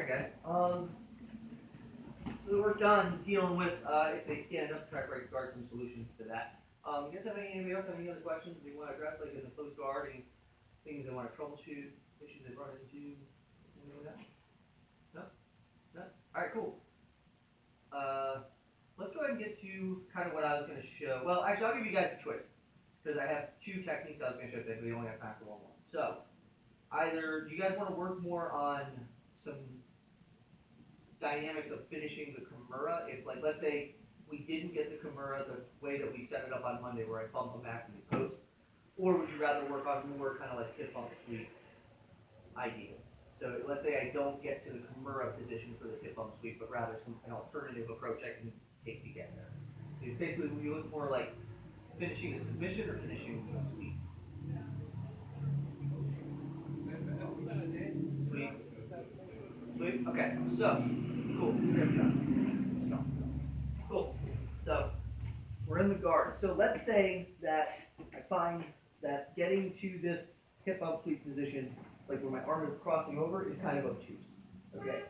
Alright guys, so we're done dealing with, if they stand up, try to guard some solutions to that. You guys have anybody else have any other questions they want to address, like in the close guard, any things they want to troubleshoot, issues they run into, anything like that? No? No? Alright, cool. Let's go ahead and get to kind of what I was going to show. Well, actually, I'll give you guys a choice, because I have two techniques I was going to show today, but we only have time for one more. So, either, do you guys want to work more on some dynamics of finishing the Kimura? If, like, let's say we didn't get the Kimura the way that we set it up on Monday, where I bump them back in the post, or would you rather work on more kind of like hip bump sweep ideas? So let's say I don't get to the Kimura position for the hip bump sweep, but rather an alternative approach I can take to get there. So basically, would you look more like finishing a submission or finishing a sweep? Sweep. Sweep? Okay, so, cool. There we go. So, cool. So, we're in the guard. So let's say that I find that getting to this hip bump sweep position, like where my arm is crossing over, is kind of obtuse. Okay.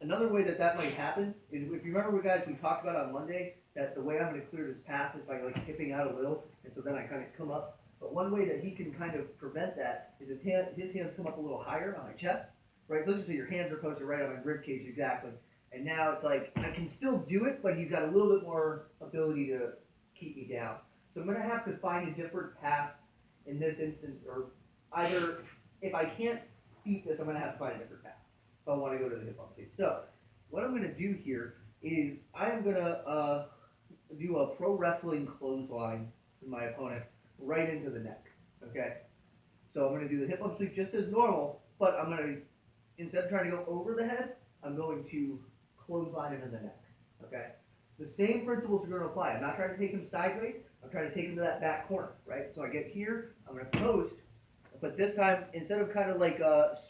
Another way that might happen is, if you remember, guys, we talked about on Monday that the way I'm going to clear this path is by like hipping out a little, and so then I kind of come up. But one way that he can kind of prevent that is if his hands come up a little higher on my chest, right? So let's just say your hands are posted right on my rib cage exactly, and now it's like I can still do it, but he's got a little bit more ability to keep me down. So I'm going to have to find a different path in this instance, or either if I can't beat this, I'm going to have to find a different path if I want to go to the hip bump sweep. So what I'm going to do here is I'm going to do a pro wrestling clothesline to my opponent right into the neck. Okay, so I'm going to do the hip bump sweep just as normal, but I'm going to, instead of trying to go over the head, I'm going to clothesline him in the neck. Okay, the same principles are going to apply. I'm not trying to take him sideways. I'm trying to take him to that back corner. Right, so I get here, I'm going to post, but this time, instead of kind of like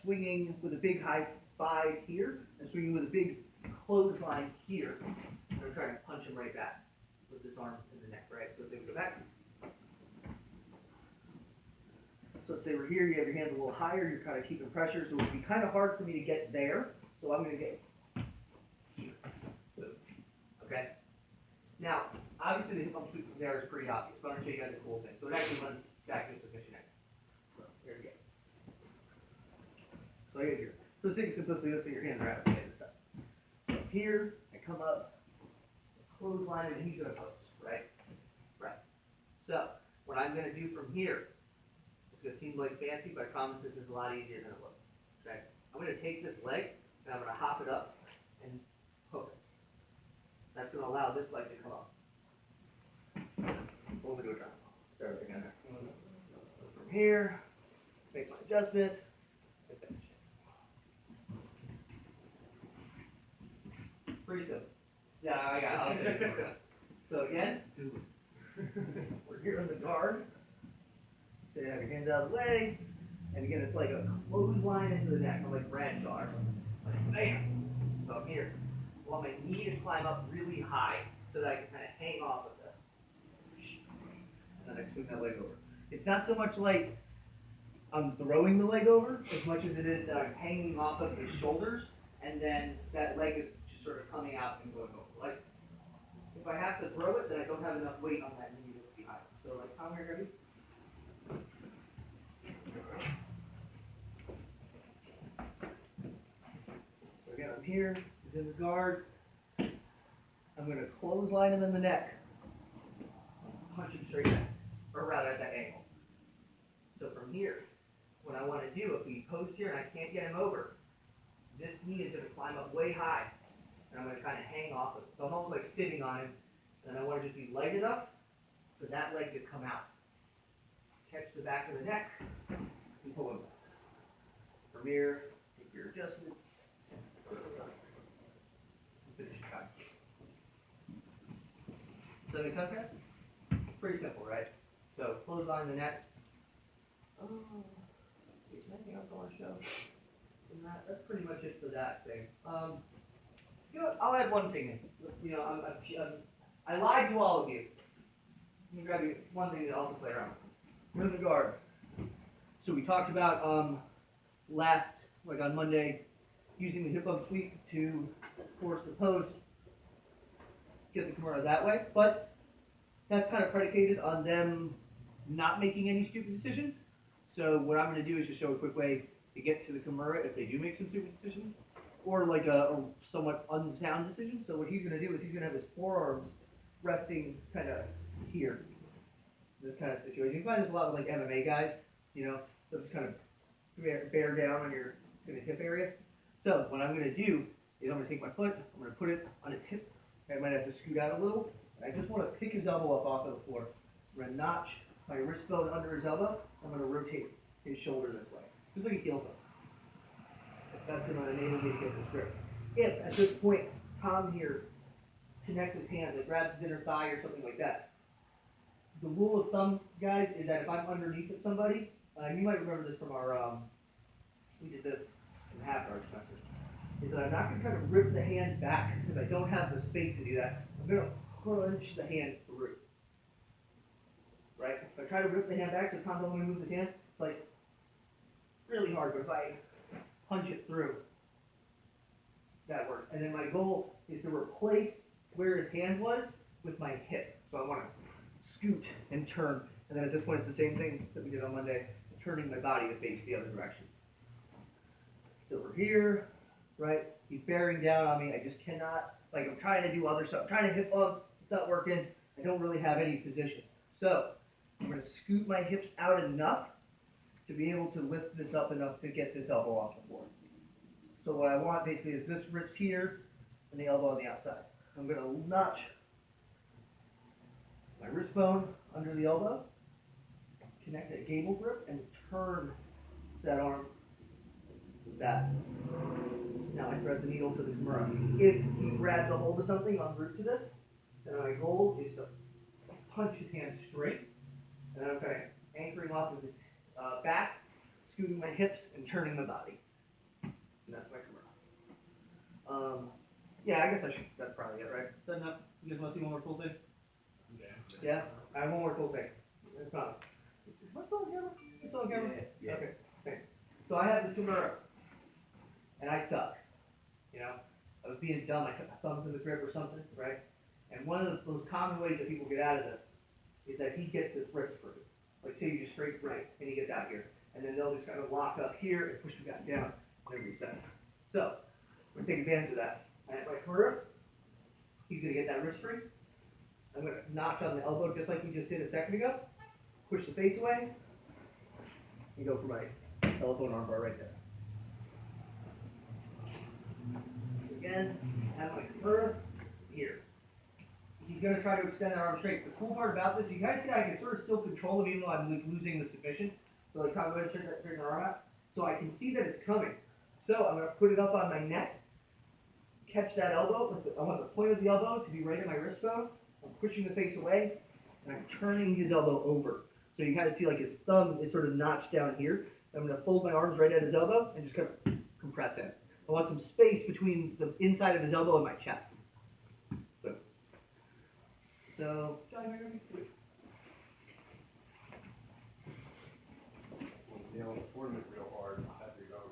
swinging with a big high five here, I'm swinging with a big clothesline here. I'm going to try to punch him right back with this arm in the neck, right? So if they go back. So let's say we're here, you have your hands a little higher, you're kind of keeping pressure, so it would be kind of hard for me to get there. So I'm going to get here. Boom. Okay? Now, obviously the hip bump sweep from there is pretty obvious, but I'm going to show you guys a cool thing. So it actually runs back to submission angle. So there you go. So I get here. So let's take it simplicity, let's say your hands are out and stuff. So up here, I come up, clothesline, and he's going to post, right? Right. So what I'm going to do from here, it's going to seem like fancy, but I promise this is a lot easier than it looks. Okay? I'm going to take this leg, and I'm going to hop it up and hook it. That's going to allow this leg to come up. Over to a drop. Start everything in there. From here, make my adjustment, and finish it. Pretty simple. Yeah, I got it. So again, we're here in the guard. So you have your hands out of the way, and again, it's like a clothesline into the neck, or like Bradshaw or something. Like, bam! So I'm here. I want my knee to climb up really high so that I can kind of hang off of this. And then I swing that leg over. It's not so much like I'm throwing the leg over as much as it is that I'm hanging off of his shoulders, and then that leg is just sort of coming out and going over. Like, if I have to throw it, then I don't have enough weight on that knee that's behind. So like, how am I going to do? So again, I'm here, he's in the guard. I'm going to clothesline him in the neck. Punch him straight back, or rather at that angle. So from here, what I want to do, if we post here and I can't get him over, this knee is going to climb up way high, and I'm going to kind of hang off of it. So I'm almost like sitting on him, and I want to just be light enough for that leg to come out. Catch the back of the neck, and pull him back. From here, take your adjustments, and finish your time. Does that make sense, guys? Pretty simple, right? So clothesline the neck. Is there anything else I want to show? That's pretty much it for that thing. You know what? I'll add one thing in. You know, I lied to all of you. Let me grab you one thing to also play around with. We're in the guard. So we talked about last, like on Monday, using the hip bump sweep to force the post, get the Kimura that way. But that's kind of predicated on them not making any stupid decisions. So what I'm going to do is just show a quick way to get to the Kimura if they do make some stupid decisions, or like a somewhat unsound decision. So what he's going to do is he's going to have his forearms resting kind of here, this kind of situation. You find this a lot with like MMA guys, you know, so just kind of bear down on your kind of hip area. So what I'm going to do is I'm going to take my foot, I'm going to put it on his hip. I might have to scoot out a little. And I just want to pick his elbow up off of the floor. I'm going to notch my wrist bone under his elbow. I'm going to rotate his shoulder this way, just like a heel bone. That's going to enable me to get this grip. If at this point Tom here connects his hand, like grabs his inner thigh or something like that, the rule of thumb, guys, is that if I'm underneath of somebody, you might remember this from our, we did this in half our semester, is that I'm not going to try to rip the hand back because I don't have the space to do that. I'm going to punch the hand through. Right? If I try to rip the hand back, so Tom don't want to move his hand, it's like really hard, but if I punch it through, that works. And then my goal is to replace where his hand was with my hip. So I want to scoot and turn, and then at this point it's the same thing that we did on Monday, turning my body to face the other direction. So we're here, right? He's bearing down on me. I just cannot, like I'm trying to do other stuff. I'm trying to hip up, it's not working. I don't really have any position. So I'm going to scoot my hips out enough to be able to lift this up enough to get this elbow off the floor. So what I want basically is this wrist here and the elbow on the outside. I'm going to notch my wrist bone under the elbow, connect that gable grip, and turn that arm with that. Now I thread the needle to the Kimura. If he grabs a hold of something en route to this, then my goal is to punch his hand straight, and then I'm kind of anchoring off of his back, scooting my hips, and turning my body. And that's my Kimura. Yeah, I guess that's probably it, right? Is that enough? You guys want to see one more cool thing? Yeah? I have one more cool thing. I promise. Am I still on camera? Am I still on camera? Yeah. Okay, thanks. So I have this Kimura, and I suck. You know? I was being dumb. I put my thumbs in the grip or something, right? And one of those common ways that people get out of this is that he gets his wrist free. Like say you just straight right, and he gets out here. And then they'll just kind of lock up here and push me back down, and then reset. So, we're going to take advantage of that. I have my Kimura. He's going to get that wrist free. I'm going to notch on the elbow just like we just did a second ago. Push the face away. And go for my elbow and armbar right there. Again, I have my Kimura here. He's going to try to extend that arm straight. The cool part about this, you guys see I can sort of still control him even though I'm losing the submission. So like, I'm going to straighten the arm out. So I can see that it's coming. So I'm going to put it up on my neck. Catch that elbow. I want the point of the elbow to be right at my wrist bone. I'm pushing the face away, and I'm turning his elbow over. So you kind of see like his thumb is sort of notched down here. I'm going to fold my arms right at his elbow and just kind of compress in. I want some space between the inside of his elbow and my chest. Boom. So, Johnny, real hard after you're done.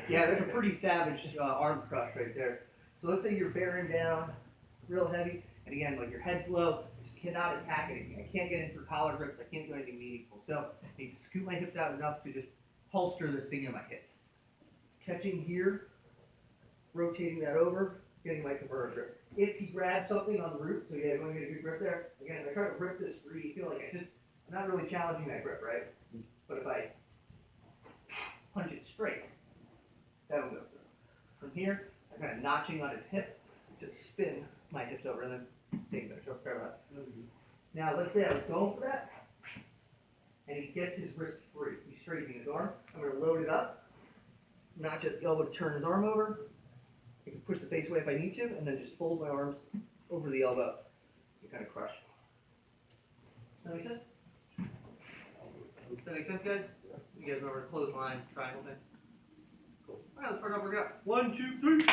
yeah, there's a pretty savage arm crush right there. So let's say you're bearing down real heavy, and again, like your head's low, you just cannot attack anything. I can't get in for collar grips, I can't do anything meaningful. So I need to scoot my hips out enough to just holster this thing in my hips. Catching here, rotating that over, getting my Kimura grip. If he grabs something on the root, so yeah, I'm going to get a good grip there. Again, if I try to rip this free, you feel like I'm not really challenging that grip, right? But if I punch it straight, that'll go through. From here, I'm kind of notching on his hip to spin my hips over, and then same thing. So grab that. Now let's say I was going for that, and he gets his wrist free. He's straightening his arm. I'm going to load it up, notch at the elbow to turn his arm over. I can push the face away if I need to, and then just fold my arms over the elbow and kind of crush. Does that make sense? Does that make sense, guys? You guys remember the clothesline triangle thing? Cool. All right, let's start off workout. 1, 2, 3.